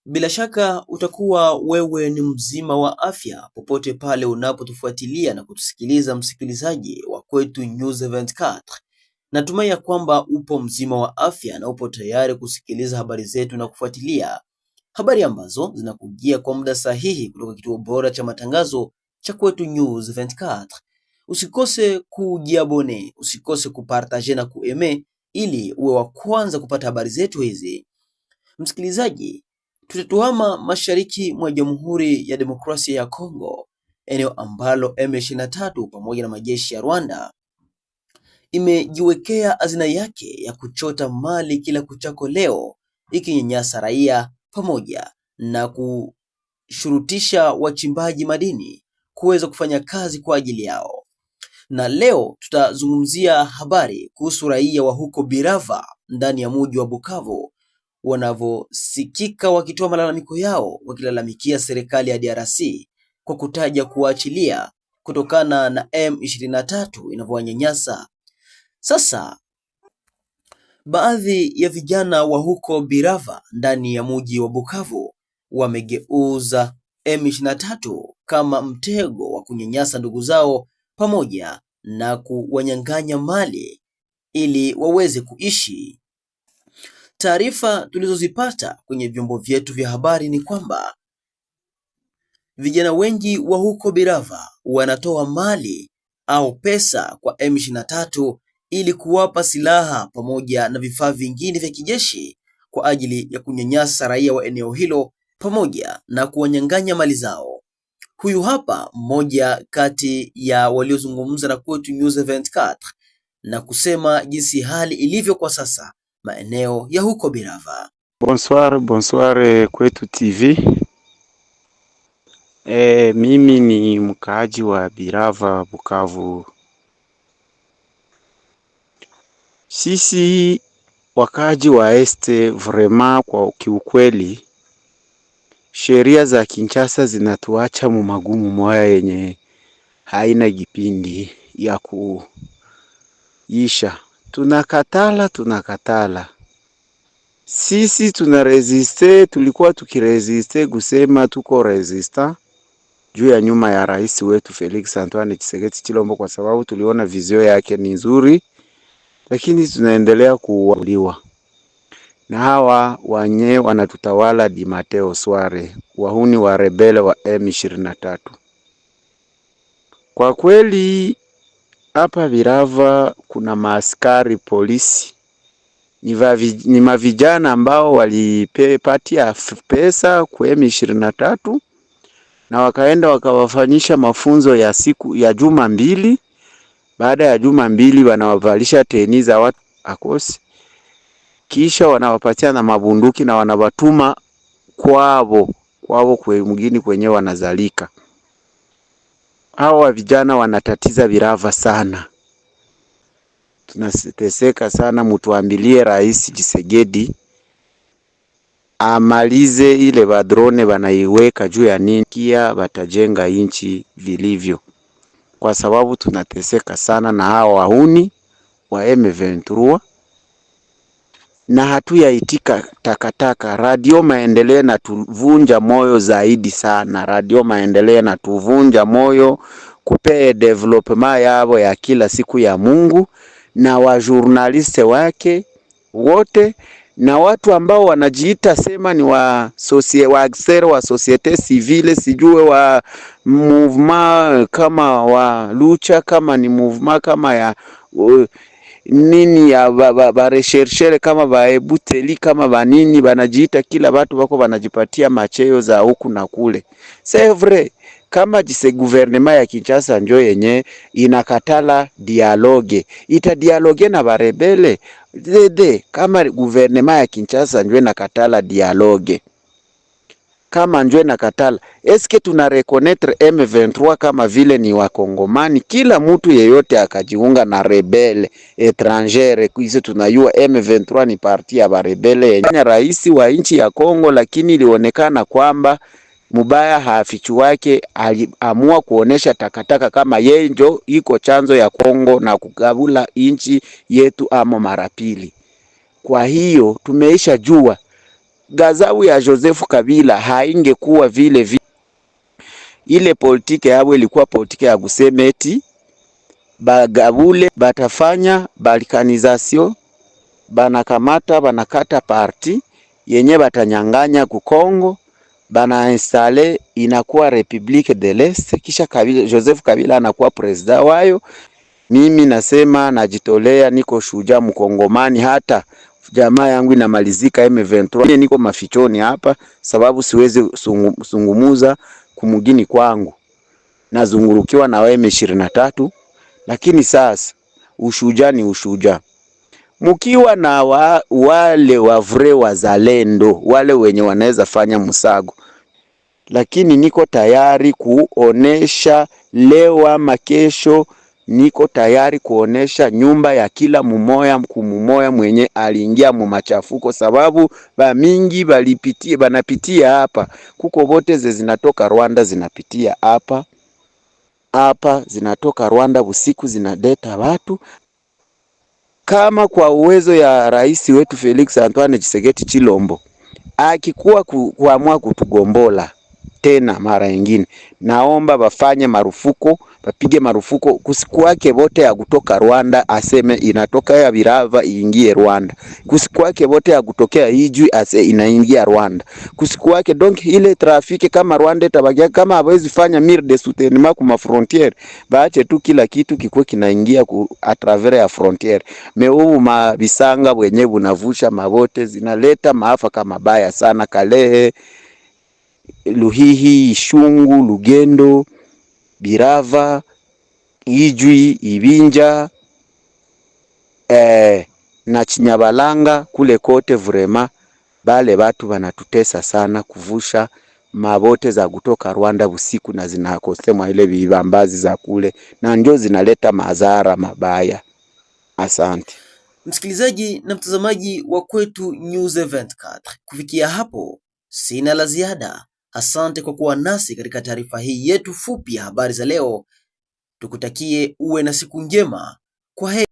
Bila shaka utakuwa wewe ni mzima wa afya popote pale unapotufuatilia na kutusikiliza, msikilizaji wa Kwetu News 24. Natumai ya kwamba upo mzima wa afya na upo tayari kusikiliza habari zetu na kufuatilia habari ambazo zinakujia kwa muda sahihi kutoka kituo bora cha matangazo cha Kwetu News 24. Usikose kujiabone, usikose kupartaje na kueme ili uwe wa kwanza kupata habari zetu hizi. Msikilizaji, tutatuhama mashariki mwa Jamhuri ya Demokrasia ya Kongo, eneo ambalo M23 pamoja na majeshi ya Rwanda imejiwekea hazina yake ya kuchota mali kila kuchako leo, ikinyanyasa raia pamoja na kushurutisha wachimbaji madini kuweza kufanya kazi kwa ajili yao. Na leo tutazungumzia habari kuhusu raia wa huko Birava ndani ya mji wa Bukavu wanavyosikika wakitoa malalamiko yao, wakilalamikia serikali ya DRC kwa kutaja kuachilia kutokana na M23 inavyowanyanyasa. Sasa baadhi ya vijana wa huko Birava ndani ya mji wa Bukavu wamegeuza M23 kama mtego wa kunyanyasa ndugu zao pamoja na kuwanyang'anya mali ili waweze kuishi. Taarifa tulizozipata kwenye vyombo vyetu vya habari ni kwamba vijana wengi wa huko Birava wanatoa mali au pesa kwa M23 ili kuwapa silaha pamoja na vifaa vingine vya kijeshi kwa ajili ya kunyanyasa raia wa eneo hilo pamoja na kuwanyang'anya mali zao. Huyu hapa mmoja kati ya waliozungumza na Kwetu News 24 na kusema jinsi hali ilivyo kwa sasa maeneo ya huko Birava. Bonsoir Kwetu TV. Mimi ni mkaaji wa Birava, Bukavu. Sisi wakaaji wa este vraiment kwa kiukweli sheria za Kinshasa zinatuacha mu magumu moya yenye haina kipindi ya kuisha. Tunakatala. Sisi tunaresiste, tulikuwa tukiresiste kusema tuko resistant juu ya nyuma ya rais wetu Felix Antoine Tshisekedi Tshilombo, kwa sababu tuliona vizio yake ni nzuri, lakini tunaendelea kuuliwa na hawa wanye wanatutawala di Mateo Sware, wahuni wa rebele wa M23. Kwa kweli hapa Birava kuna maaskari polisi ni mavijana ambao walipatia pesa kwa M23 na wakaenda wakawafanyisha mafunzo ya siku ya juma mbili. Baada ya juma mbili wanawavalisha teni za watu akosi, kisha wanawapatia na mabunduki na wanawatuma kwao kwa mgini kwenye wanazalika. Hawa vijana wanatatiza Birava sana. Tunateseka sana, mutuambilie Rais Tshisekedi amalize ile badrone wanaiweka juu ya nini kia watajenga inchi vilivyo, kwa sababu tunateseka sana na hao wahuni wa M23 na hatuyaitika takataka. Radio Maendeleo na tuvunja moyo zaidi sana. Radio Maendeleo na tuvunja moyo kupee development yao ya kila siku ya Mungu na wa journaliste wake wote na watu ambao wanajiita sema ni wa societe civile, sijue wa movement kama wa lucha, kama ni movement kama ya nini ya ba recherchere, kama ba ebuteli, kama ba nini, banajiita kila watu wako wanajipatia macheo za huku na kule. C'est vrai kama jise gouvernement ya Kinshasa njo yenye inakatala dialogue, ita dialogue na barebele dede. Kama gouvernement ya Kinshasa njo inakatala dialogue, kama njo inakatala, eske tuna reconnaître M23 kama vile ni wakongomani? Kila mtu yeyote akajiunga na rebele étrangère kuise tunayua M23 ni parti ya barebele yenye rais wa nchi ya Kongo, lakini ilionekana kwamba mubaya hafichu wake aliamua kuonesha takataka kama yeye njo iko chanzo ya Kongo na kugabula inchi yetu amo marapili. Kwa hiyo tumeisha jua gazabu ya Joseph Kabila haingekuwa vile vile. Ile politike yabo ilikuwa politike ya gusemeti bagabule batafanya balkanizasyon, banakamata banakata parti yenye batanyanganya ku Kongo, bana installe inakuwa Republique de l'Est, kisha Kabila, Joseph Kabila anakuwa president wayo. Mimi nasema najitolea, niko shujaa mkongomani, hata jamaa yangu inamalizika M23, niko mafichoni hapa sababu siwezi sungumuza kumugini kwangu, nazungurukiwa na M23. Lakini sasa ushujaa ni ushujaa. Mukiwa na wale wavre wazalendo, wale wenye wanaweza fanya msago, lakini niko tayari kuonesha leo ama kesho, niko tayari kuonesha nyumba ya kila mumoya kumumoya mwenye aliingia mu machafuko, sababu ba mingi banapitia hapa. Kuko bote zinatoka Rwanda zinapitia hapa zinatoka Rwanda busiku, zinadeta watu. Kama kwa uwezo ya rais wetu Felix Antoine Tshisekedi Chilombo akikuwa kuamua kutugombola tena mara nyingine, naomba bafanye marufuko, bapige marufuko kusikuwake bote ya kutoka Rwanda, aseme inatoka ya Birava iingie Rwanda, kusikuwake bote ya kutokea Ijwi ase inaingia Rwanda, kusikuwake. Donc ile trafiki kama Rwanda tabagia, kama hawezi fanya mir de soutenement kuma frontiere, baache tu kila kitu kikuwe kinaingia a travers ya frontiere. Meubu mabisanga wenye bunavusha mabote zinaleta maafa kama baya sana. Kalehe, Luhihi, Ishungu, Lugendo, Birava, Ijwi, Ibinja, na Chinyabalanga, kule kote vrema bale batu banatutesa sana kuvusha mabote za kutoka Rwanda busiku, na zinakosemwa ile vibambazi za kule, na ndio zinaleta madhara mabaya. Asante msikilizaji na mtazamaji wa Kwetu News 24. Kufikia hapo sina la ziada. Asante kwa kuwa nasi katika taarifa hii yetu fupi ya habari za leo. Tukutakie uwe na siku njema. Kwa heri.